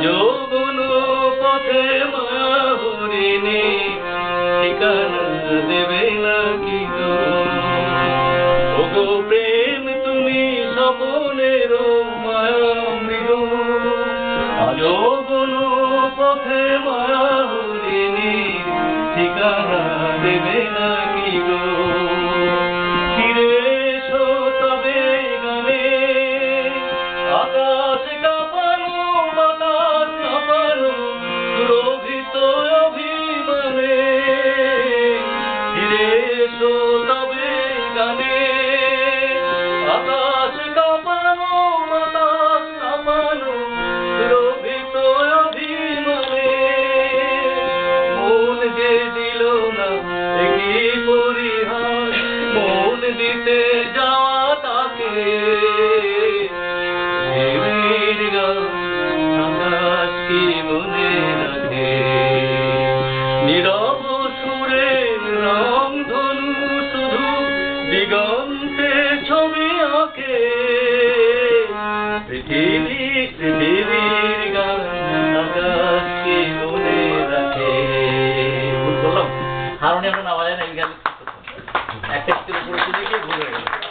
আজও কোনো পথে মায়া হরিণী ঠিকানা দেবে নাকি গো? ওগো প্রেম তুমি স্বপনের মায়া মৃগ, আজও কোনো পথে মায়া হরিণী ঠিকানা দেবে নাকি গো? ফিরে এসো তবে গানে, আকাশ কাঁপানো বাতাস কাঁপানো দুরভিত অভিমানে। ফিরে এসো তবে গানে, আকাশ কাঁপানো বাতাস কাঁপানো দুরভিত অভিমানে। মন যে দিল না একই পরিহাস, মন দিতে যাওয়া তাকে প্রেমের গান আকাশ কি মনে রাখে? নীরব সুরে রং ধনু শুধু দিগন্তে ছবি আঁকে। পৃথিবীর গান আকাশ কি মনে রাখে? বললাম হারমোনিয়ামটা না বাজায় না, এই গান একটা উপরে তুলে গিয়ে ভুল হয়ে গেল।